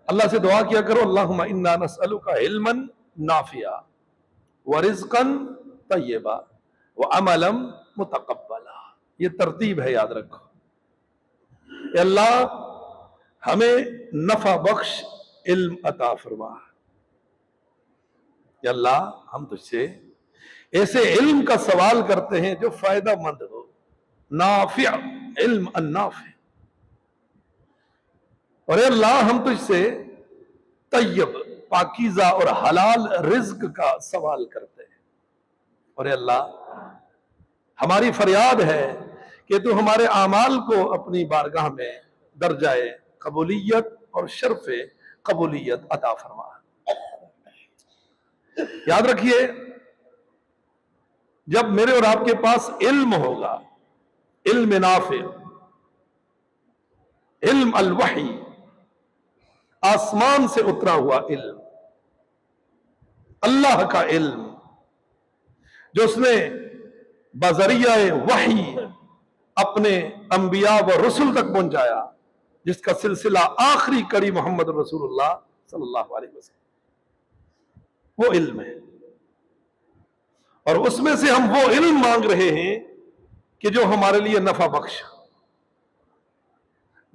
اللہ سے دعا کیا کرو اللہم انا نسألک علما نافعا ورزقا طیبا وعملا متقبلا. یہ ترتیب ہے، یاد رکھو. اے اللہ ہمیں نفع بخش علم عطا فرما. یا اللہ ہم تجھ سے ایسے علم کا سوال کرتے ہیں جو فائدہ مند ہو، نافع، علم النافع. اور اے اللہ ہم تجھ سے طیب، پاکیزہ اور حلال رزق کا سوال کرتے ہیں. اور اے اللہ ہماری فریاد ہے کہ تو ہمارے اعمال کو اپنی بارگاہ میں درجہ قبولیت اور شرف قبولیت عطا فرما. یاد رکھیے، جب میرے اور آپ کے پاس علم ہوگا، علم نافع، علم الوحی، آسمان سے اترا ہوا علم، اللہ کا علم جو اس نے بذریعہ وحی اپنے انبیاء و رسل تک پہنچایا، جس کا سلسلہ آخری کڑی محمد رسول اللہ صلی اللہ علیہ وسلم، وہ علم ہے. اور اس میں سے ہم وہ علم مانگ رہے ہیں کہ جو ہمارے لیے نفع بخش.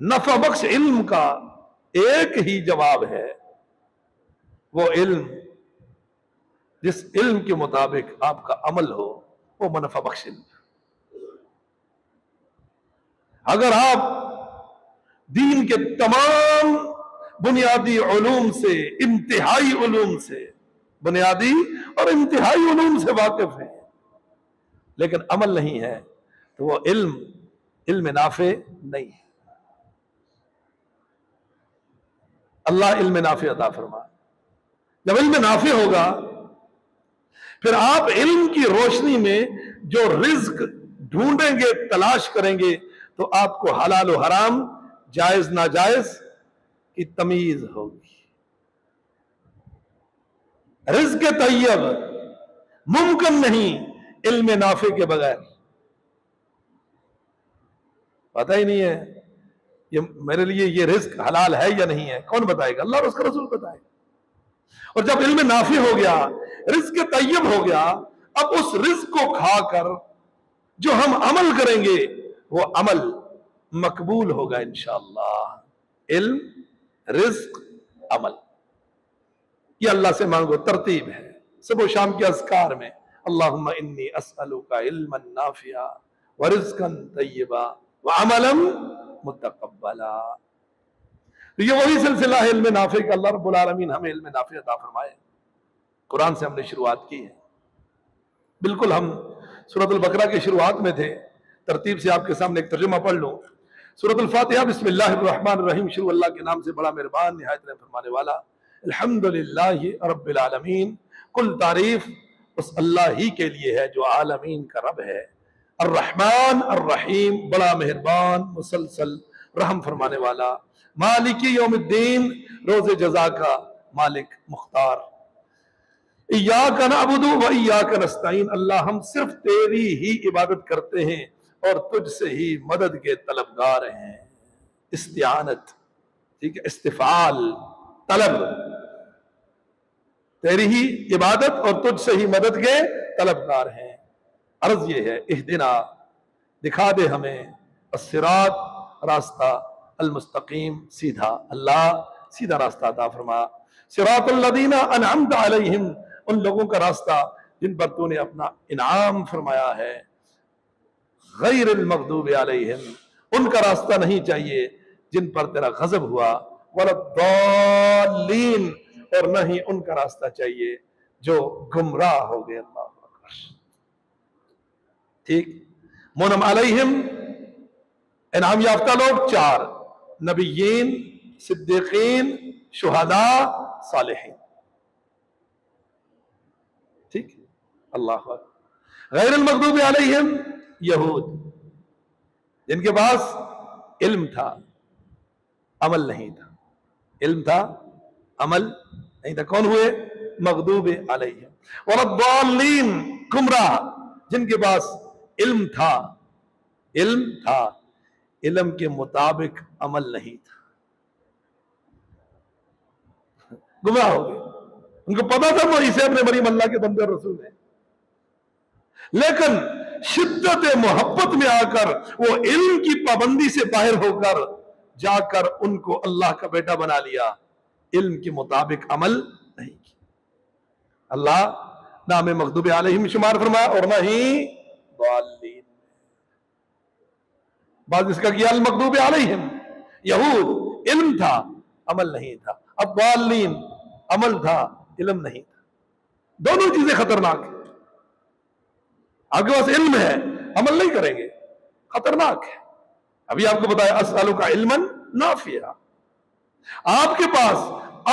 نفع بخش علم کا ایک ہی جواب ہے، وہ علم جس علم کے مطابق آپ کا عمل ہو، وہ منفع بخش علم. اگر آپ دین کے تمام بنیادی علوم سے، انتہائی علوم سے، بنیادی اور انتہائی علوم سے واقف ہیں، لیکن عمل نہیں ہے، تو وہ علم نافع نہیں ہے. اللہ علم نافع عطا فرما. جب علم نافع ہوگا، پھر آپ علم کی روشنی میں جو رزق ڈھونڈیں گے، تلاش کریں گے، تو آپ کو حلال و حرام، جائز ناجائز کی تمیز ہوگی. رزق طیب ممکن نہیں علم نافع کے بغیر. پتہ ہی نہیں ہے یہ میرے لیے یہ رزق حلال ہے یا نہیں ہے، کون بتائے گا؟ اللہ اور اس کا رسول بتائے گا. اور جب علم نافع ہو گیا، رزق طیب ہو گیا، اب اس رزق کو کھا کر جو ہم عمل کریں گے، وہ عمل مقبول ہوگا انشاءاللہ. علم، رزق، عمل، یہ اللہ سے مانگو. ترتیب ہے صبح و شام کے اذکار میں، اللہم انی اسألک علما نافعا ورزقا طیبا وعملا متقبلا. یہ وہی سلسلہ ہے علم نافع کا. اللہ رب العالمین ہمیں علم نافع عطا فرمائے. قرآن سے ہم نے شروعات کی ہے. بالکل ہم سورۃ البقرہ کی شروعات میں تھے. ترتیب سے آپ کے سامنے ایک ترجمہ پڑھ لوں. سورۃ الفاتحہ. بسم اللہ الرحمن الرحیم. شروع اللہ کے نام سے بڑا مہربان نہایت رحم فرمانے والا. الحمدللہ رب العالمین. کل تعریف اس اللہ ہی کے لیے ہے جو عالمین کا رب ہے. الرحمن الرحیم، بڑا مہربان مسلسل رحم فرمانے والا. مالک یوم الدین، روز جزا کا مالک مختار. ایاک نعبد و ایاک نستعین، اللہ ہم صرف تیری ہی عبادت کرتے ہیں اور تجھ سے ہی مدد کے طلبگار ہیں. استعانت، ٹھیک ہے، استفعال، طلب، تیری ہی عبادت اور تجھ سے ہی مدد کے طلبگار ہیں. عرض یہ ہے، اہدنا، دکھا دے ہمیں، الصراط، راستہ، المستقیم، سیدھا. اللہ سیدھا راستہ عطا فرما. صراط الذین انعمت علیہم، ان لوگوں کا راستہ جن پر تو نے اپنا انعام فرمایا ہے. غیر المغضوب علیہم، ان کا راستہ نہیں چاہیے جن پر تیرا غضب ہوا. ولا الضالین، اور نہ ہی ان کا راستہ چاہیے جو گمراہ ہو گئے. اللہ اکبر. ٹھیک. منعم علیہم، انعام یافتہ لوگ چار: نبیین، صدیقین، شہداء، صالحین. ٹھیک. اللہ اکبر. غیر المغضوب علیہم، یہود، جن کے پاس علم تھا، عمل نہیں تھا. علم تھا، عمل نہیں تھا. کون ہوئے؟ مغضوب علیہم. ولا الضالین، گمراہ، جن کے پاس علم تھا، علم تھا، علم کے مطابق عمل نہیں تھا. گمراہ ہو گئے. ان کو پتا تھا وہ عیسیٰ ابن مریم اللہ کے بندے اور رسول ہیں، لیکن شدت محبت میں آ کر وہ علم کی پابندی سے باہر ہو کر جا کر ان کو اللہ کا بیٹا بنا لیا، علم کے مطابق عمل نہیں کیا. اللہ نہ ہمیں مغضوب علیہم شمار فرمایا اور نہ ہی ضالین. بعض اس کا کیا المغضوب علیہم، یہود علم تھا عمل نہیں تھا، اب ضالین عمل تھا علم نہیں تھا. دونوں چیزیں خطرناک ہیں. آپ کے پاس علم ہے عمل نہیں کریں گے، خطرناک ہے. ابھی آپ کو بتایا اسألک علما نافعا، آپ کے پاس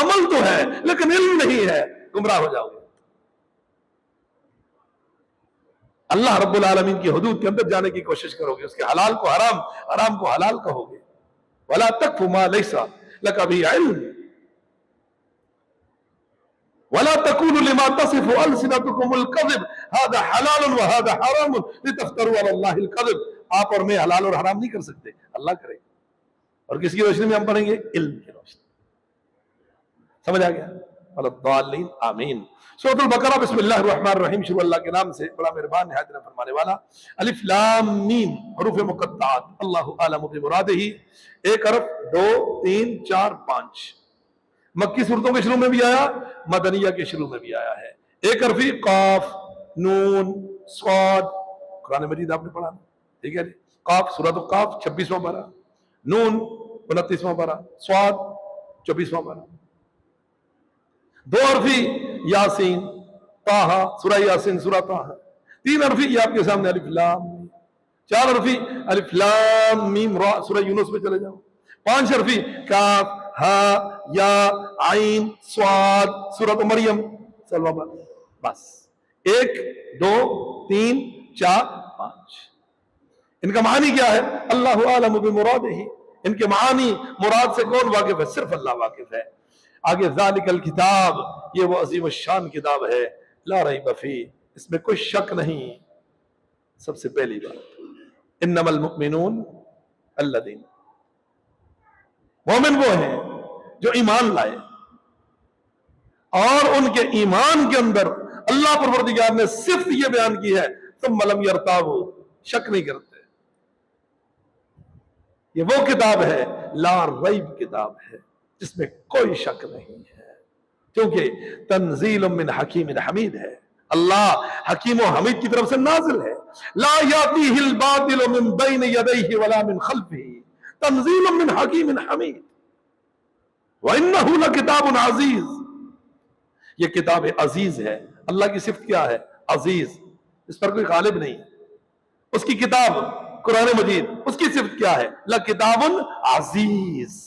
عمل تو ہے لیکن علم نہیں ہے، گمراہ ہو جاؤ گے. اللہ رب العالمین کی حدود کے اندر جانے کی کوشش کرو گے، اس کے حلال کو حرام، حرام کو حلال کہو گے. ولا تقف ما ليس لك به علم ولا تقولوا لما تصف ألسنتكم الكذب هذا حلال وهذا حرام لتفتروا على الله الكذب. آپ اور میں حلال اور حرام نہیں کر سکتے، اللہ کرے. اور کس کی روشنی میں ہم پڑھیں گے؟ علم کی روشنی. سمجھ آ گیا؟ الضالین. آمین. سورۃ البقرہ بسم اللہ الرحمن الرحیم، شروع اللہ کے نام سے، بڑا مہربان نہایت رحم فرمانے والا. الف لام میم حروف مقطعات، اللہ اعلم بمرادہ. ایک حرف، 2 3 4 5 مکی صورتوں کے شروع میں بھی آیا، مدنیہ کے شروع میں بھی آیا ہے. ایک حرفی قاف، نون، صاد. قرآن مجید آپ نے پڑھا، ٹھیک ہے جی. قاف سورۃ القاف 26واں پارہ، نون 29واں پارہ، صاد 24واں پارہ. دو حرفی یاسین، طٰہٰ سورہ یاسین، سورہ طٰہٰ. تین حرفی یہ آپ کے سامنے الف لام. چار حرفی الف لام میم را سورہ یونس میں چلے جاؤ. پانچ حرفی کاف ہا یا عین صاد سورۃ مریم. بس 1 2 3 4 5. ان کا معنی کیا ہے؟ اللہ اعلم بمرادہ. ان کے معنی مراد سے کون واقف ہے؟ صرف اللہ واقف ہے. آگے ذالک الکتاب، یہ وہ عظیم الشان کتاب ہے، لا ریب فیہ، اس میں کوئی شک نہیں. سب سے پہلی بات، انما المؤمنون الذین، مومن وہ ہیں جو ایمان لائے اور ان کے ایمان کے اندر اللہ پروردگار نے صرف یہ بیان کی ہے ثم لم یرتابوا، شک نہیں کرتے. یہ وہ کتاب ہے لا ریب کتاب ہے جس میں کوئی شک نہیں ہے، کیونکہ تنزیل من حکیم حمید ہے. اللہ حکیم و حمید کی طرف سے نازل ہے. لا یاتیہ الباطل من بین یدیہ ولا من خلفہ تنزیل من حکیم حمید وانہ لکتاب عزیز. یہ کتاب عزیز ہے. اللہ کی صفت کیا ہے؟ عزیز. اس پر کوئی غالب نہیں. اس کی کتاب قرآن مجید، اس کی صفت کیا ہے؟ لکتاب عزیز.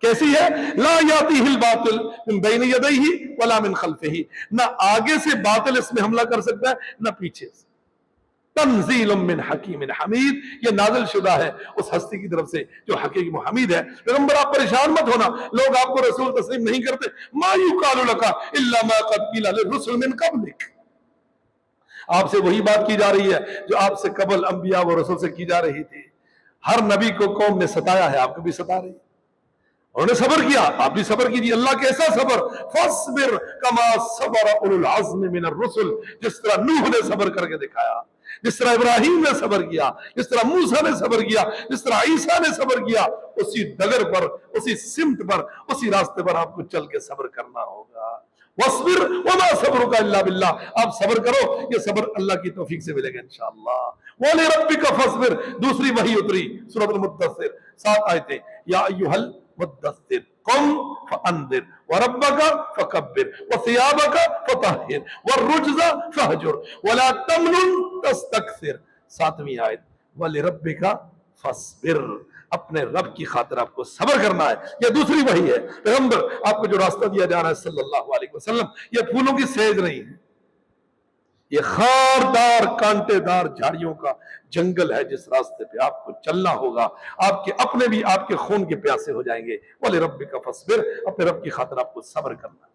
کیسی ہے؟ لا یاتیہ الباطل من بین یدیہ ولا من خلفہ، نہ آگے سے باطل اس میں حملہ کر سکتا ہے نہ پیچھے سے. تنزیل من حکیم حمید، یہ نازل شدہ ہے اس ہستی کی طرف سے جو حکیم حمید ہے. پیغمبر آپ پریشان مت ہونا، لوگ آپ کو رسول تسلیم نہیں کرتے. ما یقال لک الا ما قد قیل للرسل من قبلک، آپ سے وہی بات کی جا رہی ہے جو آپ سے قبل انبیاء و رسول سے کی جا رہی تھی. ہر نبی کو قوم نے ستایا ہے، آپ کو بھی ستا رہی. انہوں نے صبر کیا، آپ بھی صبر کیجیے. اللہ کیسا صبر؟ فاصبر کما صبر اولو العزم من الرسل، جس طرح نوح نے صبر کر کے دکھایا، جس طرح ابراہیم نے صبر کیا، جس طرح موسیٰ نے صبر کیا، جس طرح عیسیٰ نے صبر کیا، اسی ڈگر پر، اسی سمت پر، اسی راستے پر آپ کو چل کے صبر کرنا ہوگا. وَاصْبِرْ وَمَا صَبْرُكَ إِلَّا بِاللَّهِ، آپ صبر کرو، یہ صبر اللہ کی توفیق سے ملے گا انشاءاللہ. وَلِرَبِّكَ فَاصْبِرْ، دوسری وحی اتری سورۃ المدثر، 7 آیتیں. یا ایھا المدثر قم فانذر وربك فكبر وثيابك فطهر والرجز فاهجر ولا تمنن تستكثر. 7ویں آیت وَلِرَبِّكَ فَاصْبِرْ، اپنے رب کی خاطر آپ کو صبر کرنا ہے. یہ دوسری وحی ہے. پیغمبر آپ کو جو راستہ دیا جا رہا ہے صلی اللہ علیہ وسلم، یہ پھولوں کی سیج نہیں ہے، یہ خاردار کانٹے دار جھاڑیوں کا جنگل ہے جس راستے پہ آپ کو چلنا ہوگا. آپ کے اپنے بھی آپ کے خون کے پیاسے ہو جائیں گے. وَلِرَبِّكَ فَاصْبِرْ، اپنے رب کی خاطر آپ کو صبر کرنا ہے.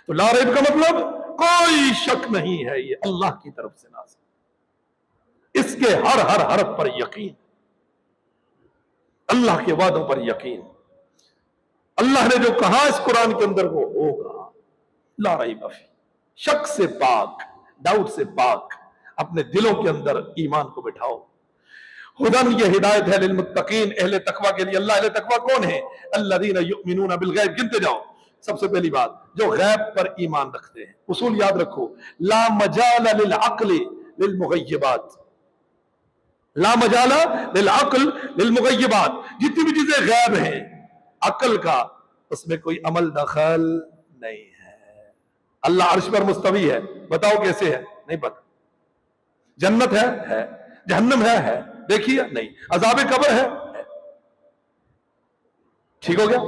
تو لا ریب کا مطلب کوئی شک نہیں ہے، یہ اللہ کی طرف سے نازل، اس کے ہر حرف پر یقین، اللہ کے وعدوں پر یقین. اللہ نے جو کہا اس قرآن کے اندر وہ ہوگا، لا ریب فیہ، شک سے پاک، ڈاؤٹ سے پاک، اپنے دلوں کے اندر ایمان کو بٹھاؤ۔ ہدن، یہ ہدایت ہے للمتقین، اہل تقوی کے لیے۔ اللہ اہل تقوی کون ہے؟ الذین یؤمنون بالغیب، گنتے جاؤ۔ سب سے پہلی بات، جو غیب پر ایمان رکھتے ہیں۔ اصول یاد رکھو، لا مجال للعقل للمغیبات، لا مجال للعقل للمغیبات، جتنی بھی چیزیں غیب ہیں عقل کا اس میں کوئی عمل دخل نہیں ہے۔ اللہ عرش پر مستوی ہے، بتاؤ کیسے ہے؟ نہیں پتا۔ جنت ہے، جہنم ہے، دیکھیے نہیں۔ عذاب قبر ہے، ٹھیک ہو گیا۔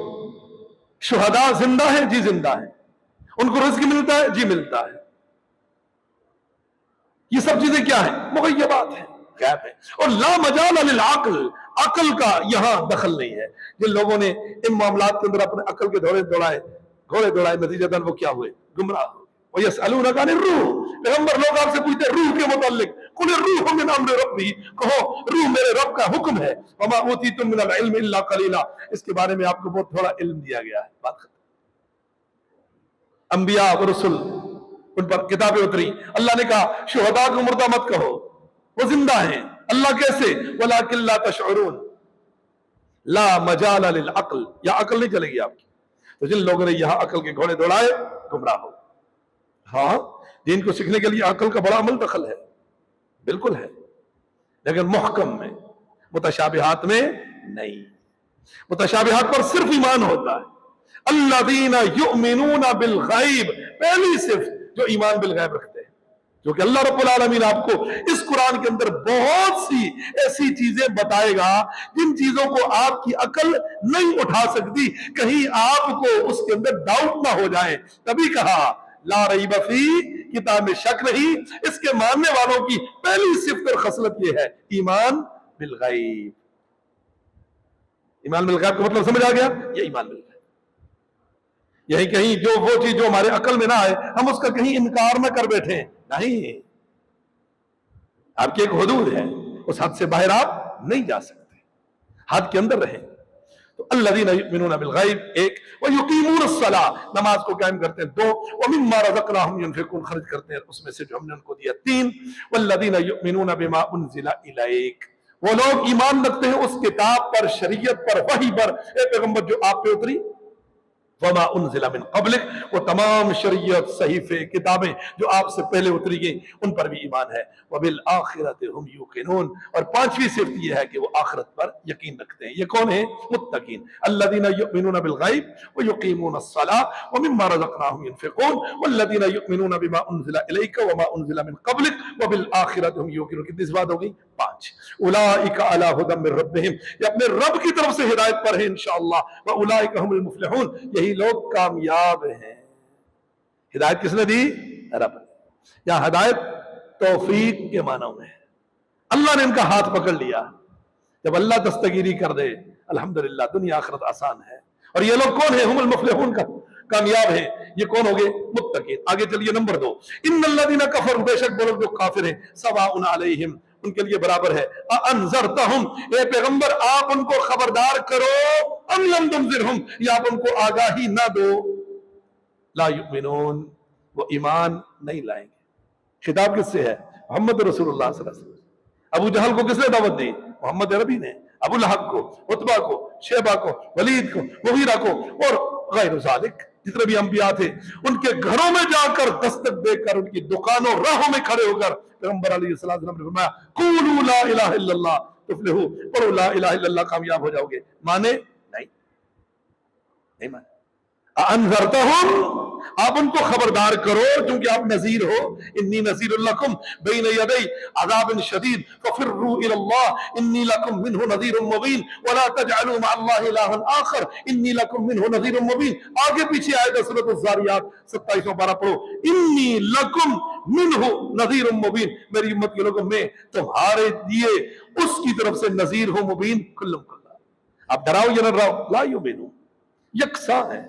شہداء زندہ ہیں، جی زندہ ہیں، ان کو رزق ملتا ہے، جی ملتا ہے۔ یہ سب چیزیں کیا ہیں؟ مغیبات ہیں، غیب ہیں۔ اور لا مجال للعقل، عقل کا یہاں دخل نہیں ہے۔ جن لوگوں نے ان معاملات کے اندر اپنے عقل کے گھوڑے دوڑائے، نتیجتاً وہ کیا ہوئے؟ گمراہ ہوئے۔ وَيَسْأَلُونَكَ عَنِ الرُّوحِ، پیغمبر لوگ آپ سے پوچھتے ہیں روح کے متعلق، قُلِ الرُّوحُ مِنْ أَمْرِ رَبِّي، کہو روح میرے رب کا حکم ہے۔ وَمَا أُوتِيتُم مِّنَ الْعِلْمِ إِلَّا قَلِيلًا، اس کے بارے میں آپ کو بہت تھوڑا علم دیا گیا ہے۔ بات ختم۔ انبیاء و رسل، ان پر کتابیں اتری، اللہ نے کہا شہداء کو مردہ مت کہو، وہ زندہ ہیں۔ اللہ کیسے؟ وَلَٰكِن لَا تَشْعُرُونَ، لا مجال للعقل، یا عقل نہیں چلے گی آپ کی۔ تو جن لوگوں نے یہاں عقل کے گھوڑے دوڑائے، گمراہ ہو۔ ہاں، دین کو سیکھنے کے لیے عقل کا بڑا عمل دخل ہے، بالکل ہے، لیکن محکم میں، متشابہات میں نہیں۔ متشابہات پر صرف ایمان ہوتا ہے۔ الذین یؤمنون بالغیب، پہلی صرف جو ایمان بالغیب رکھتے ہیں، جو کہ اللہ رب العالمین آپ کو اس قرآن کے اندر بہت سی ایسی چیزیں بتائے گا جن چیزوں کو آپ کی عقل نہیں اٹھا سکتی، کہیں آپ کو اس کے اندر ڈاؤٹ نہ ہو جائے۔ تبھی کہا لا ریب فی، کتاب میں شک نہیں۔ اس کے ماننے والوں کی پہلی صفت اور خصلت یہ ہے، ایمان بالغیب۔ ایمان بالغیب کا مطلب سمجھ آ گیا؟ یہ ایمان بالغیب، یہی کہیں جو وہ چیز جو ہمارے عقل میں نہ آئے ہم اس کا کہیں انکار نہ کر بیٹھیں، نہیں۔ آپ کی ایک حدود ہے، اس حد سے باہر آپ نہیں جا سکتے، حد کے اندر رہیں۔ تو الذین یؤمنون بالغیب، ایک، ویقیمون الصلاۃ، نماز کو قائم کرتے ہیں، دو، ومما رزقناہم ینفقون، خرچ کرتے ہیں اس میں سے جو ہم نے ان کو دیا، تین، والذین یؤمنون بما انزل الیک، وہ لوگ ایمان رکھتے ہیں اس کتاب پر، شریعت پر، وحی پر، اے پیغمبر جو آپ پہ اتری، وما انزل من قبلک، وہ تمام شریعت، صحیفے، کتابیں جو آپ سے پہلے اتری گئیں ان پر بھی ایمان ہے۔ وبالآخرۃ ہم یوقنون، اور پانچویں صفت یہ ہے کہ وہ آخرت پر یقین رکھتے ہیں۔ یہ کون ہیں؟ متقین۔ الذین یؤمنون بالغیب ویقیمون الصلاۃ ومما رزقناہم ینفقون والذین یؤمنون بما انزل الیک وما انزل من قبلک وبالآخرۃ ہم یوقنون۔ کتنی صفات ہو گئی؟ پانچ۔ اولئک علی ھدی من ربہم، یہ اپنے رب کی طرف سے ہدایت پر ہیں انشاءاللہ، واولئک هم المفلحون، یہی لوگ کامیاب ہیں۔ ہدایت کس نے دی؟ رب نے۔ یا ہدایت توفیق کے معنی میں ہے، اللہ نے ان کا ہاتھ پکڑ لیا۔ جب اللہ دستگیری کر دے، الحمدللہ دنیا آخرت آسان ہے۔ اور یہ لوگ کون ہیں؟ ہم المفلحون، کا کامیاب ہیں۔ یہ کون ہو گئے؟ متقین۔ آگے چلیے، نمبر 2، ان الذین کفروا، بے شک وہ لوگ جو کافر ہیں، سواء علیہم، ان کے لیے برابر ہے، انذرتہم، اے پیغمبر آپ ان کو خبردار کرو، ام لم تنذرہم، یا آپ ان کو آگاہی نہ دو، لا یؤمنون، وہ ایمان نہیں لائیں گے۔ خطاب کس سے ہے؟ محمد رسول اللہ صلی اللہ علیہ وسلم۔ ابو جہل کو کس نے دعوت دی؟ محمد عربی نے۔ ابو لہب کو، عتبہ کو، شیبہ کو، ولید کو، مغیرہ کو، اور غیر ذالک، جتنے بھی انبیاء تھے، ان کے گھروں میں جا کر دستک دے کر، ان کی دکانوں، راہوں میں کھڑے ہو کر پیغمبر علیہ السلام نے فرمایا قولوا لا الہ الا اللہ تفلحوا، پڑھو لا الہ الا اللہ، کامیاب ہو جاؤ گے۔ مانے؟ نہیں مانے۔ انذرتہم، آپ ان کو خبردار کرو کیونکہ آپ نذیر ہو، انی نذیر لکم بین یدی عذاب شدید ففروا الی اللہ انی لکم منہ نذیر مبین ولا تجعلوا مع اللہ الہا آخر انی لکم منہ نذیر مبین۔ آگے پیچھے آئے گا سورۃ الذاریات 27 پارہ پڑھو، انی لکم منہ نذیر مبین، میری امت کے لوگوں میں تمہارے لیے اس کی طرف سے نذیر ہو، مبین، کلم کلا۔ آپ ڈراؤ یا نہ ڈراؤ، لا یؤمنون، یکساں ہے،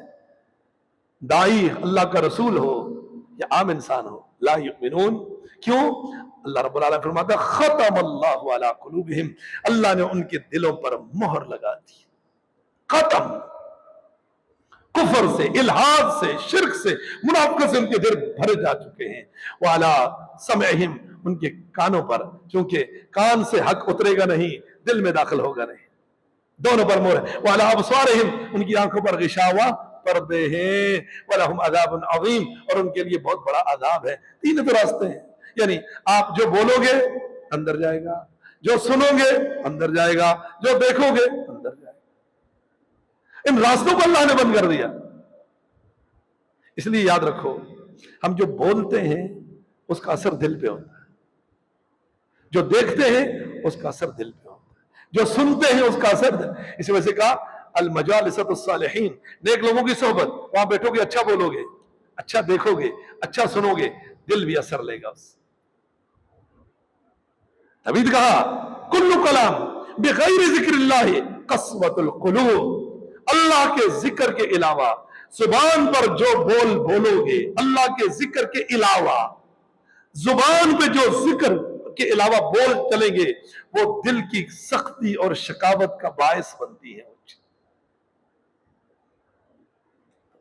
دائی اللہ کا رسول ہو یا عام انسان ہو، لا یؤمنون۔ کیوں؟ اللہ رب العالمین فرماتا ہے ختم اللہ علی قلوبہم، اللہ نے ان کے دلوں پر مہر لگا دی، ختم۔ کفر سے، الحاد سے، شرک سے، منافقت سے ان کے دل بھرے جا چکے ہیں۔ وعلی سمعہم، ان کے کانوں پر، چونکہ کان سے حق اترے گا نہیں، دل میں داخل ہوگا نہیں، دونوں پر مہر ہے۔ وعلی ابصارہم، ان کی آنکھوں پر غشاوہ، پردے ہیں۔ وَلَهُمْ عَذَابٌ عَظِيمٌ، اور ان کے لیے بہت بڑا عذاب ہے۔ تین تو راستے ہیں، یعنی آپ جو بولو گے اندر جائے گا، جو سنو گے اندر جائے گا، جو دیکھو گے اندر جائے گا۔ ان راستوں کو اللہ نے بند کر دیا۔ اس لیے یاد رکھو، ہم جو بولتے ہیں اس کا اثر دل پہ ہوتا ہے، جو دیکھتے ہیں اس کا اثر دل پہ ہوتا ہے، جو سنتے ہیں اس کا اثر دل۔ اس وجہ سے کہا المجالسۃ الصالحین، نیک لوگوں کی صحبت، وہاں بیٹھو گے اچھا بولو گے، اچھا دیکھو گے، اچھا سنو گے، دل بھی اثر لے گا اس سے۔ تبھی کہا کل کلام بغیر ذکر اللہ قسوۃ القلوب، اللہ کے ذکر کے علاوہ زبان پر جو بولو گے، اللہ کے ذکر کے علاوہ زبان پہ جو ذکر کے علاوہ بول چلیں گے، وہ دل کی سختی اور شکاوت کا باعث بنتی ہے۔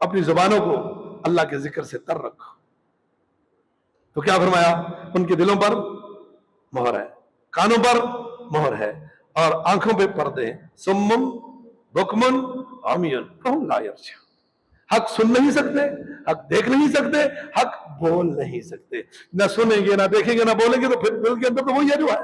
اپنی زبانوں کو اللہ کے ذکر سے تر رکھو۔ تو کیا فرمایا؟ ان کے دلوں پر مہر ہے، کانوں پر مہر ہے، اور آنکھوں پہ پردے ہیں۔ سمم بکمن عمیٌ فہم لا یرجعون، حق سن نہیں سکتے، حق دیکھ نہیں سکتے، حق بول نہیں سکتے۔ نہ سنیں گے، نہ دیکھیں گے، نہ بولیں گے، تو پھر دل کے اندر تو وہی ہے جو ہے۔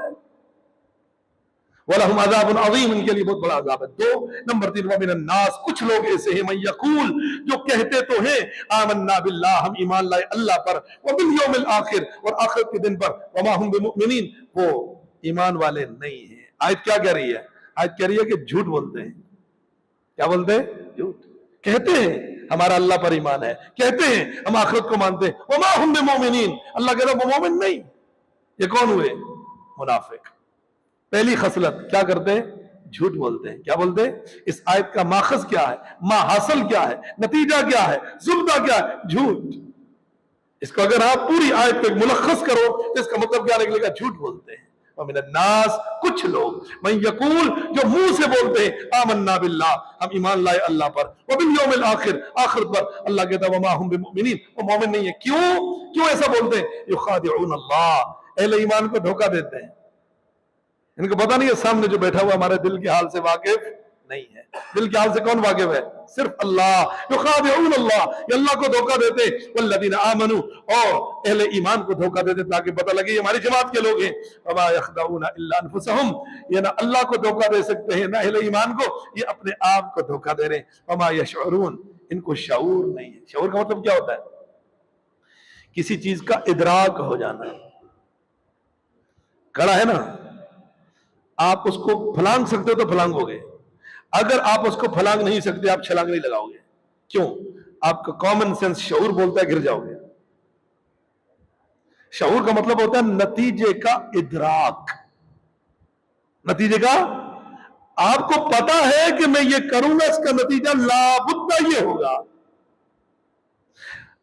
وَلَهُمْ عَذَابٌ عَظِيمٌ، ان کے لیے بہت بڑا عذاب ہے۔ دو نمبر 3، وَمِنَ النَّاسِ، کچھ لوگ ایسے ہیں من یقول، جو کہتے تو ہیں آمنا باللہ، ہم ایمان لائے اللہ پر، وبالیوم الآخر، اور آخرت کے دن پر، وما هم بمؤمنین، وہ ایمان والے نہیں ہیں۔ آیت کیا کہہ رہی ہے؟ آیت کہہ رہی ہے کہ جھوٹ بولتے ہیں۔ کیا بولتے ہیں؟ جھوٹ کہتے ہیں ہمارا اللہ پر ایمان ہے، کہتے ہیں ہم آخرت کو مانتے ہیں، وما هم بمؤمنین، اللہ کہتا ہے وہ مومن نہیں۔ یہ کون ہوئے؟ منافق۔ پہلی خصلت کیا کرتے ہیں؟ جھوٹ بولتے ہیں۔ کیا بولتے ہیں؟ اس آیت کا ماخذ کیا ہے، ما حاصل کیا ہے، نتیجہ کیا ہے، زبدہ کیا ہے؟ جھوٹ۔ اس کو اگر آپ پوری آیت کو ملخص کرو تو اس کا مطلب کیا نکلے گا؟ جھوٹ بولتے ہیں۔ ومن الناس، کچھ لوگ، من یقول، جو منہ سے بولتے ہیں آمنا باللہ، ہم ایمان لائے اللہ پر، وبالیوم الآخر، آخرت پر، اللہ کہتا ہے وما هم بمؤمنین، وہ مومن نہیں ہے۔ کیوں ایسا بولتے ہیں؟ یخادعون اللہ، اہل ایمان کو دھوکہ دیتے ہیں۔ ان کو پتہ نہیں ہے سامنے جو بیٹھا ہوا ہمارے دل کے حال سے واقف نہیں ہے۔ دل کے حال سے کون واقف ہے؟ صرف اللہ۔ یخادعون اللہ، یہ اللہ کو دھوکہ دیتے، والذین آمنوا، اور اہل ایمان کو دھوکہ دیتے تاکہ پتہ لگے یہ ہماری جماعت کے لوگ ہیں۔ وما یخدعون الا انفسهم، یہ نہ اللہ کو دھوکہ دے سکتے ہیں نہ اہل ایمان کو، یہ اپنے آپ کو دھوکہ دے رہے ہیں۔ وما یشعرون، ان کو شعور نہیں ہے۔ شعور کا مطلب کیا ہوتا ہے؟ کسی چیز کا ادراک ہو جانا۔ کڑا ہے نا، آپ اس کو پھلانگ سکتے ہو تو پھلانگو گے، اگر آپ اس کو پھلانگ نہیں سکتے آپ چھلانگ نہیں لگاؤ گے۔ کیوں؟ آپ کا کامن سینس شعور بولتا ہے گر جاؤ گے۔ شعور کا مطلب ہوتا ہے نتیجے کا ادراک۔ نتیجے کا، آپ کو پتا ہے کہ میں یہ کروں گا، اس کا نتیجہ لابد یہ ہوگا۔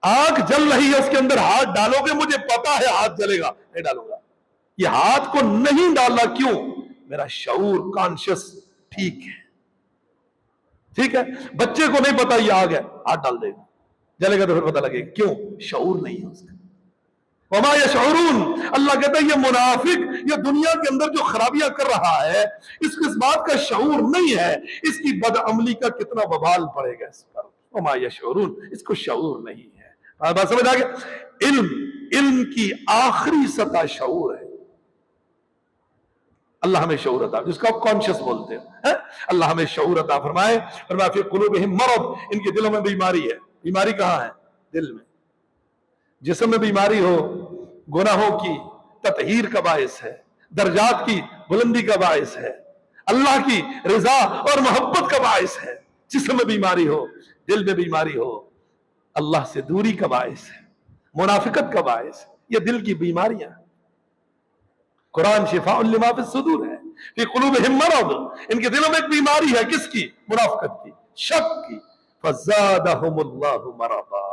آگ جل رہی ہے، اس کے اندر ہاتھ ڈالو گے، مجھے پتا ہے ہاتھ جلے گا، نہیں ڈالوں گا۔ یہ ہاتھ کو نہیں ڈالا، کیوں؟ میرا شعور، کانشس ٹھیک ہے۔ ٹھیک ہے، بچے کو نہیں پتا یہ آگ ہے، ہاتھ ڈال دے گا، جلے گا تو پھر پتا لگے گا۔ کیوں؟ شعور نہیں ہے اس کا۔ وما یشعرون، اللہ کہتا ہے یہ منافق، یہ دنیا کے اندر جو خرابیاں کر رہا ہے، اس کو اس بات کا شعور نہیں ہے، اس کی بدعملی کا کتنا وبال پڑے گا اس پر۔ وما یشعرون، اس کو شعور نہیں ہے۔ بات سمجھ آ گیا؟ علم کی آخری سطح شعور ہے۔ اللہ ہمیں شعور عطا، جس کو آپ کانشس بولتے ہیں، اللہ ہمیں شعور عطا فرمائے۔ فرمایا فی قلوبہم مرض، ان کے دلوں میں بیماری ہے۔ بیماری کہاں ہے؟ دل میں۔ جسم میں بیماری ہو، گناہوں کی تطہیر کا باعث ہے، درجات کی بلندی کا باعث ہے، اللہ کی رضا اور محبت کا باعث ہے۔ جسم میں بیماری ہو، دل میں بیماری ہو، اللہ سے دوری کا باعث ہے، منافقت کا باعث ہے۔ یہ دل کی بیماریاں، قرآن شفاء لما فی الصدور ہے۔ فی قلوبہم مرض، ان کے دلوں میں ایک بیماری ہے، کس کی؟ منافقت کی، شک کی۔ فزادہم اللہ مرضا،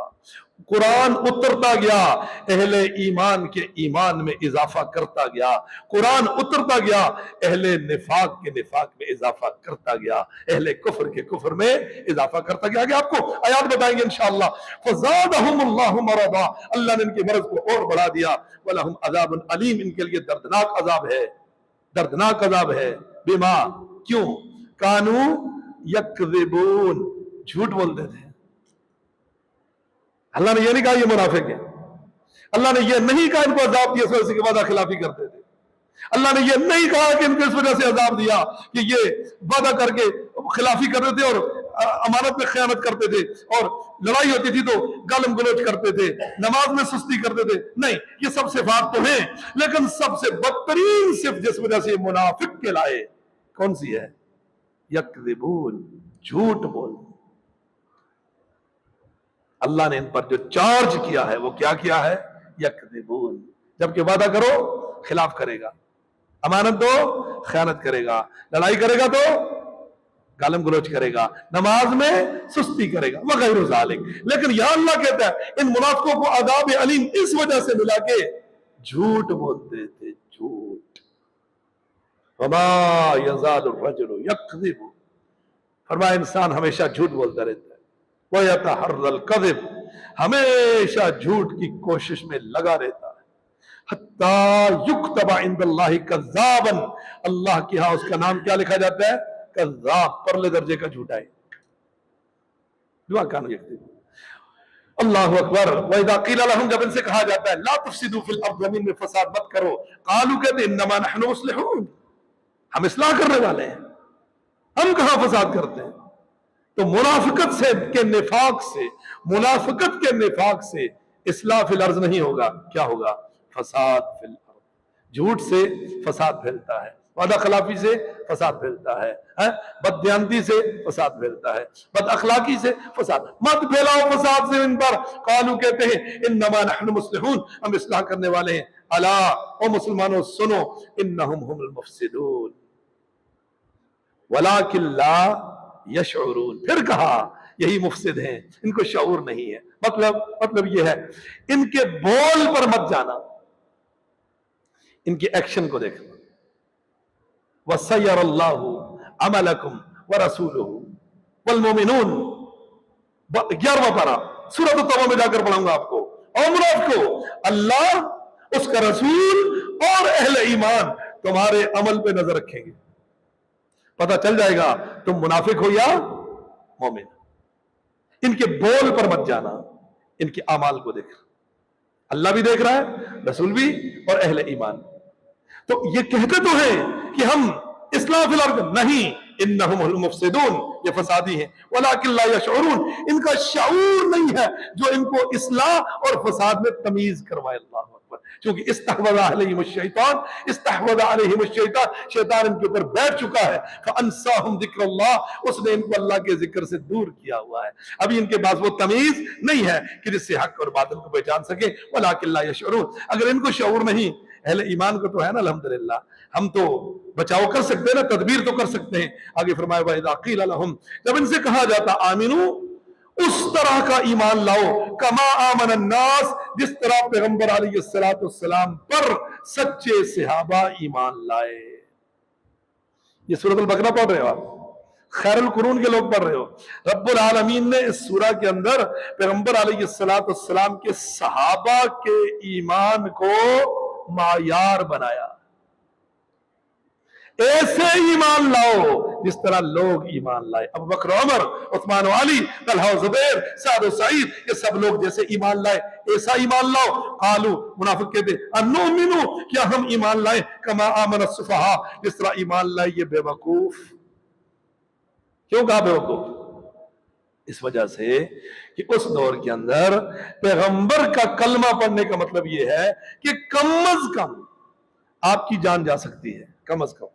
قرآن اترتا گیا، اہل ایمان کے ایمان میں اضافہ کرتا گیا، قرآن اترتا گیا، اہل نفاق کے نفاق میں اضافہ کرتا گیا، اہل کفر کے کفر میں اضافہ کرتا گیا۔ آگے آپ کو آیات بتائیں گے انشاءاللہ۔ فَزَادَهُمُ اللَّهُ مَرَضًا، اللہ نے ان کے مرض کو اور بڑھا دیا۔ وَلَهُمْ عَذَابٌ عَلِيمٌ، ان کے لیے دردناک عذاب ہے، دردناک عذاب ہے۔ بما، کیوں؟ کانو یکذبون، جھوٹ بولتے تھے۔ اللہ نے یہ نہیں کہا یہ منافق ہے، اللہ نے یہ نہیں کہا ان کو عذاب دیا اس وجہ سے کہ وعدہ خلافی کرتے تھے، اللہ نے یہ نہیں کہا کہ ان کو اس وجہ سے عذاب دیا کہ یہ وعدہ کر کے خلافی کرتے تھے اور امانت میں خیانت کرتے تھے، اور لڑائی ہوتی تھی تو گالم گلوچ کرتے تھے، نماز میں سستی کرتے تھے۔ نہیں، یہ سب صفات تو ہیں، لیکن سب سے بدترین صفت جس وجہ سے یہ منافق کہلائے کون سی ہے؟ یکذبون، جھوٹ بول۔ اللہ نے ان پر جو چارج کیا ہے وہ کیا کیا ہے؟ یکذبون، جبکہ وعدہ کرو خلاف کرے گا، امانت دو خیانت کرے گا، لڑائی کرے گا تو گالم گلوچ کرے گا، نماز میں سستی کرے گا، وغیرہ ذالک۔ لیکن یہاں اللہ کہتا ہے ان منافقوں کو عذاب علیم اس وجہ سے ملا کہ جھوٹ بولتے تھے، جھوٹ۔ وما یزال الرجل یکذب، فرمایا انسان ہمیشہ جھوٹ بولتا رہتا ہے، وَيَتَحَرَّ الْكَذِبِ، ہمیشہ جھوٹ کی کوشش میں لگا رہتا ہے، حَتَّى يُكْتَبَ عِنْدَ اللَّهِ كَذَّابًا، اللہ کے ہاں اس کا نام کیا لکھا جاتا ہے؟ کذاب، پرلے درجے کا جھوٹا ہے۔ دعا کانو یکذب، اللہ اکبر۔ وَإِذَا قِيلَ لَهُمْ، جب ان سے کہا جاتا ہے لا تفسدوا فی الارض، زمین میں فساد مت کرو، قالوا، کہتے انما نحن مصلحون، ہم اصلاح کرنے والے ہیں، ہم کہاں فساد کرتے ہیں۔ تو منافقت سے کے نفاق سے، منافقت کے نفاق سے اصلاح فی الارض نہیں ہوگا، کیا ہوگا؟ فساد فی الارض۔ جھوٹ سے فساد پھیلتا ہے، وعدہ خلافی سے فساد پھیلتا ہے، بد دیانتی سے فساد پھیلتا ہے، بد اخلاقی سے فساد۔ مت پھیلاؤ فساد سے ان پر۔ قالو، کہتے ہیں انما نحن مصلحون، ہم اصلاح کرنے والے ہیں۔ الا، او مسلمانوں سنو، انہم هم المفسدون ولکن لا یشعرون، پھر کہا یہی مفسد ہیں، ان کو شعور نہیں ہے۔ مطلب یہ ہے ان کے بول پر مت جانا، ان کے ایکشن کو دیکھنا۔ وَسَيَّرَ اللَّهُ عَمَلَكُمْ وَرَسُولُهُ وَالْمُؤْمِنُونَ، 11واں پارہ سورۃ التوبہ میں جا کر پڑھوں گا آپ کو۔ اور منافقو، اللہ، اس کا رسول اور اہل ایمان تمہارے عمل پہ نظر رکھیں گے، پتہ چل جائے گا تم منافق ہو یا مومن۔ ان کے بول پر مت جانا، ان کے اعمال کو دیکھ، اللہ بھی دیکھ رہا ہے، رسول بھی، اور اہل ایمان۔ تو یہ کہتے تو ہیں کہ ہم اصلاح فی الارض، نہیں، انہم المفسدون، یہ فسادی ہیں، ولکن لا یشعرون، ان کا شعور نہیں ہے جو ان کو اصلاح اور فساد میں تمیز کروائے۔ اللہ اکبر۔ کیونکہ استحوذ علیہم الشیطان، استحوذ علیہم الشیطان، شیطان ان کے اوپر بیٹھ چکا ہے، فانساہم ذکر اللہ، اس نے ان کو اللہ کے ذکر سے دور کیا ہوا ہے۔ ابھی ان کے پاس وہ تمیز نہیں ہے کہ جس سے حق اور باطل کو پہچان سکے، ولکن لا یشعرون۔ اگر ان کو شعور نہیں، اہل ایمان کو تو ہے نا الحمدللہ، ہم تو بچاؤ کر سکتے ہیں نا، تدبیر تو کر سکتے ہیں۔ آگے فرمایا وَإِذَا قِيلَ لَهُمْ، جب ان سے کہا جاتا آمنو، اس طرح کا ایمان لاؤ، کما آمن الناس، جس طرح پیغمبر علیہ السلام پر سچے صحابہ ایمان لائے۔ یہ سورۃ البقرہ پڑھ رہے ہو آپ، خیر القرون کے لوگ پڑھ رہے ہو۔ رب العالمین نے اس سورہ کے اندر پیغمبر علیہ السلام کے صحابہ کے ایمان کو معیار بنایا، ایسے ایمان لاؤ جس طرح لوگ ایمان لائے۔ ابو بکر، عمر، عثمان و علی، طلحہ و زبیر، سعد و سعید، یہ سب لوگ جیسے ایمان لائے ایسا ایمان لاؤ۔ قالو، منافق کہتے انؤمن، کیا ہم ایمان لائے، کما آمن السفہاء، جس طرح ایمان لائے یہ بے وقوف۔ کیوں کہا بے وقوف؟ اس وجہ سے کہ اس دور کے اندر پیغمبر کا کلمہ پڑھنے کا مطلب یہ ہے کہ کم از کم آپ کی جان جا سکتی ہے، کم از کم،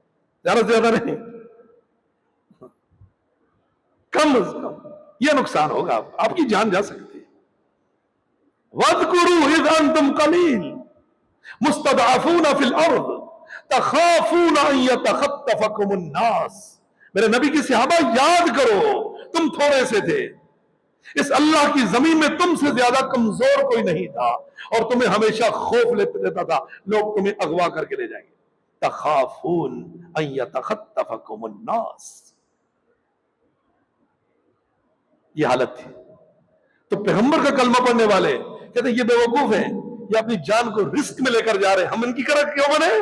زیادہ سے زیادہ نہیں، کم از کم یہ نقصان ہوگا، آپ کی جان جا سکتی ہے۔ وَاذْكُرُوا إِذْ أَنْتُمْ قَلِيلٌ مُسْتَضْعَفُونَ فِي الْأَرْضِ تَخَافُونَ أَنْ يَتَخَطَّفَكُمُ النَّاسُ، میرے نبی کی صحابہ یاد کرو، تم تھوڑے سے تھے، اس اللہ کی زمین میں تم سے زیادہ کمزور کوئی نہیں تھا، اور تمہیں ہمیشہ خوف لیتا تھا لوگ تمہیں اغوا کر کے لے جائیں گے۔ تخافون ان یتخطفکم الناس، یہ حالت تھی۔ تو پیغمبر کا کلمہ پڑھنے والے کہتے ہیں یہ بیوقوف ہیں، یہ اپنی جان کو رسک میں لے کر جا رہے ہیں، ہم ان کی طرح کیوں بنے؟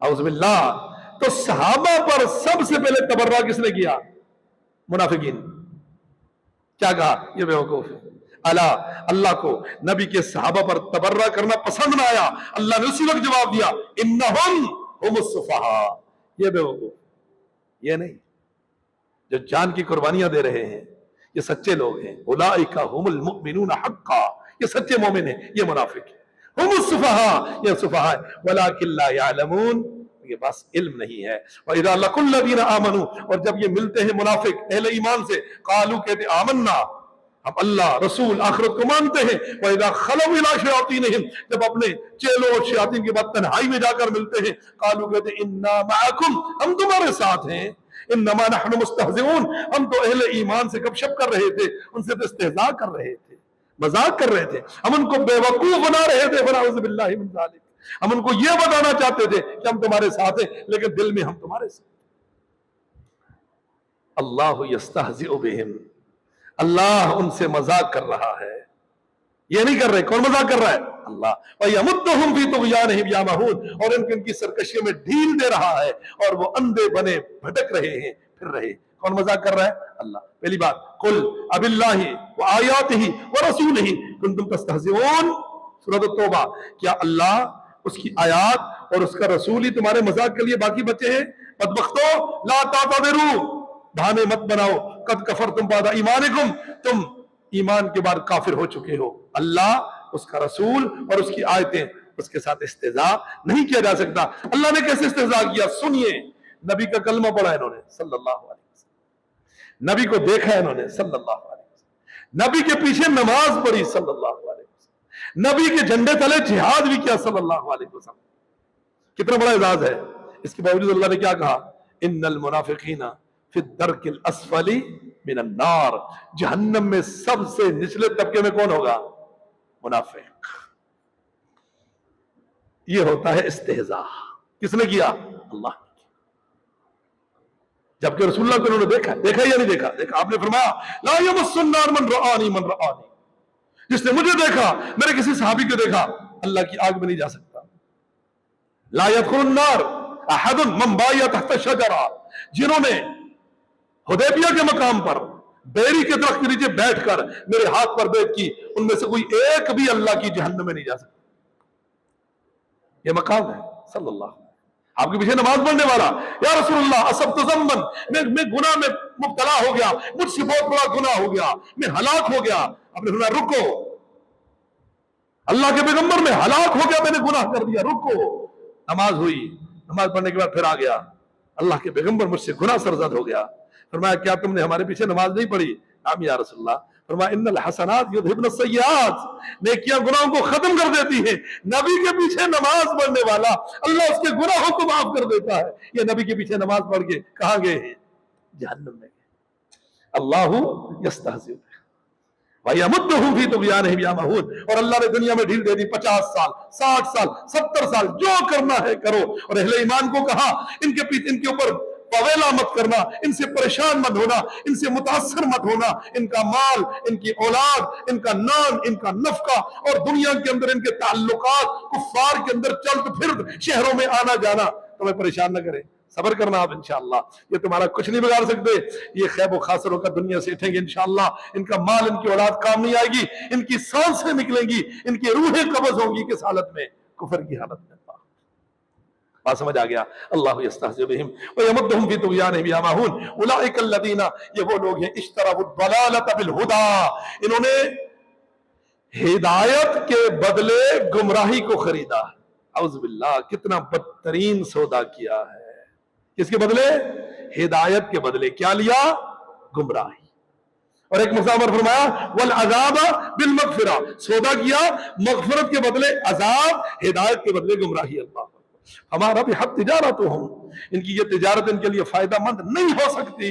اعوذ باللہ۔ تو صحابہ پر سب سے پہلے تبرہ کس نے کیا؟ منافقین۔ کیا کہا؟ یہ بیوقوف ہے۔ اللہ کو نبی کے صحابہ پر تبرہ کرنا پسند نہ آیا، اللہ نے اسی وقت جواب دیا انہم ہم السفہاء، یہ بیوقوف، یہ نہیں، جو جان کی قربانیاں دے رہے ہیں یہ سچے لوگ ہیں۔ اولئک ہم المؤمنون حقا، یہ سچے مومن ہیں، یہ منافق ہیں۔ ہم السفہاء، یہ سفہاء ہیں، ولکن لا یعلمون، یہ بس علم نہیں ہے۔ وَإِذَا لَقُوا الَّذِينَ آمَنُوا، اور جب یہ ملتے ہیں منافق اہل ایمان سے، قالوا، کہتے آمنا، ہم اللہ رسول آخرت کو مانتے ہیں۔ وَإِذَا خَلَوْا إِلَىٰ شَيَاطِينِهِمْ، جب اپنے چیلوں اور شیاطین کے بعد تنہائی میں جا کر ملتے ہیں، قالوا، کہتے اِنَّا مَعَكُمْ، ہم تمہارے ساتھ ہیں، اِنَّمَا نَحْنُ مُسْتَهْزِئُونَ، ہم تو اہل ایمان سے گپ شپ کر رہے تھے، ان سے تو استہزاء کر رہے تھے، مذاق کر رہے تھے، ہم ان کو بے وقوف بنا رہے تھے۔ فَنَعُوذُ بِاللَّهِ مِنْ ذَلِكَ، ہم ان کو یہ بتانا چاہتے تھے کہ ہم تمہارے ساتھ ہیں، لیکن دل میں ہم تمہارے ساتھ۔ اللہ یستہزئ بہم، اللہ ان سے مذاق کر رہا ہے، یہ نہیں کر رہے، کون مذاق کر رہا ہے؟ اللہ۔ وَيَمُدُّهُمْ فِي طُغْيَانِهِمْ يَعْمَهُونَ، اور ان کی سرکشیوں میں ڈھیل دے رہا ہے، اور وہ اندھے بنے بھٹک رہے ہیں، پھر رہے۔ کون مذاق کر رہا ہے؟ اللہ۔ پہلی بات، قُلْ أَبِاللَّهِ وَآيَاتِهِ وَرَسُولِهِ كُنتُمْ تَسْتَهْزِئُونَ، سورۃ التوبہ۔ کیا اللہ، اس کی آیات اور اس کا رسول ہی تمہارے مذاق کے لیے باقی بچے ہیں؟ بدبختو، لا تعتذروا، بہانے مت بناؤ، قد کفرتم بعد ایمانکم، تم ایمان کے بعد کافر ہو چکے ہو۔ اللہ، اس کا رسول اور اس کی آیتیں، اس کے ساتھ استہزاء نہیں کیا جا سکتا۔ اللہ نے کیسے استہزاء کیا؟ سنیے، نبی کا کلمہ پڑھا انہوں نے صلی اللہ علیہ وسلم، نبی کو دیکھا انہوں نے صلی اللہ علیہ وسلم، نبی کے پیچھے نماز پڑھی صلی اللہ علیہ وسلم، نبی کے جھنڈے تلے جہاد بھی کیا صلی اللہ علیہ وسلم۔ کتنا بڑا اعزاز ہے۔ اس کے باوجود اللہ نے کیا کہا؟ ان المنافقین فی الدرک الاسفل من النار، جہنم میں سب سے نچلے طبقے میں کون ہوگا؟ منافق۔ یہ ہوتا ہے استہزاء۔ کس نے کیا؟ اللہ نے کیا۔ جبکہ رسول اللہ کو انہوں نے دیکھا یا نہیں دیکھا؟ دیکھا۔ آپ نے فرمایا لا یمس النار من رآنی من رآنی، جس نے مجھے دیکھا، میرے کسی صحابی کو دیکھا، اللہ کی آگ میں نہیں جا سکتا۔ لا يدخل النار احد من بايع تحت الشجرہ، جنہوں نے حدیبیہ کے مقام پر بیری کے درخت کے نیچے بیٹھ کر میرے ہاتھ پر بیعت کی، ان میں سے کوئی ایک بھی اللہ کی جہنم میں نہیں جا سکتا۔ یہ مقام ہے صلی اللہ علیہ وسلم۔ آپ کے پیچھے نماز پڑھنے والا، یا رسول اللہ اصبت ذنبا، میں گناہ میں مبتلا ہو گیا، مجھ سے بہت بڑا گناہ ہو گیا، میں ہلاک ہو گیا۔ آپ نے فرمایا رکو، اللہ کے پیغمبر میں ہلاک ہو گیا، میں نے گناہ کر دیا، رکو۔ نماز ہوئی، نماز پڑھنے کے بعد پھر آ گیا، اللہ کے پیغمبر مجھ سے گناہ سرزد ہو گیا۔ فرمایا کیا تم نے ہمارے پیچھے نماز نہیں پڑھی؟ نعم یا رسول اللہ۔ فرمایا ان الحسنات یذھبن السیئات، نیکیاں گناہوں کو ختم کر دیتی ہیں۔ نبی کے پیچھے نماز پڑھنے والا اللہ اس کے گناہوں کو معاف کر دیتا ہے۔ یہ نبی کے پیچھے نماز پڑھ کے کہاں گئے ہیں؟ جہنم میں گئے۔ اللہ یستہزئ وَيَمُدُّهُمْ فِي طُغْيَانِهِمْ يَعْمَهُونَ، اور اللہ نے دنیا میں ڈھیل دے دی، 50 سال 60 سال 70 سال، جو کرنا ہے کرو۔ اور اہل ایمان کو کہا ان کے پیچھے، ان کے اوپر پویلا مت کرنا، ان سے پریشان مت ہونا، ان سے متاثر مت ہونا، ان کا مال، ان کی اولاد، ان کا نام، ان کا نفقہ اور دنیا کے اندر ان کے تعلقات، کفار کے اندر چلت پھرت شہروں میں آنا جانا تمہیں پریشان نہ کرے۔ صبر کرنا آپ انشاءاللہ، یہ تمہارا کچھ نہیں بگاڑ سکتے۔ یہ خیب و خاسر ہو کر دنیا سے اٹھیں گے انشاءاللہ، ان کا مال، ان کی اولاد کام نہیں آئے گی، ان کی سانسیں نکلیں گی، ان کی روحیں قبض ہوں گی، کس حالت میں؟ کفر کی حالت میں۔ بات سمجھ آ گیا؟ اللہ یستہزئ بہم ویمدہم فی طغیانہم یعمہون، اولئک الذین، یہ وہ لوگ ہیں اشتروا الضلالۃ بالہدی، انہوں نے ہدایت کے بدلے گمراہی کو خریدا۔ اعوذ باللہ، کتنا بدترین سودا کیا ہے۔ کس کے بدلے؟ ہدایت کے بدلے کیا لیا؟ گمراہی۔ اور ایک مقام پر فرمایا والعذاب بالمغفرہ، سودا کیا مغفرت کے بدلے عذاب، ہدایت کے بدلے گمراہی۔ اللہ ہمارا بھی حق تجارت ہوں، ان کی یہ تجارت ان کے لیے فائدہ مند نہیں ہو سکتی۔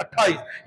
28,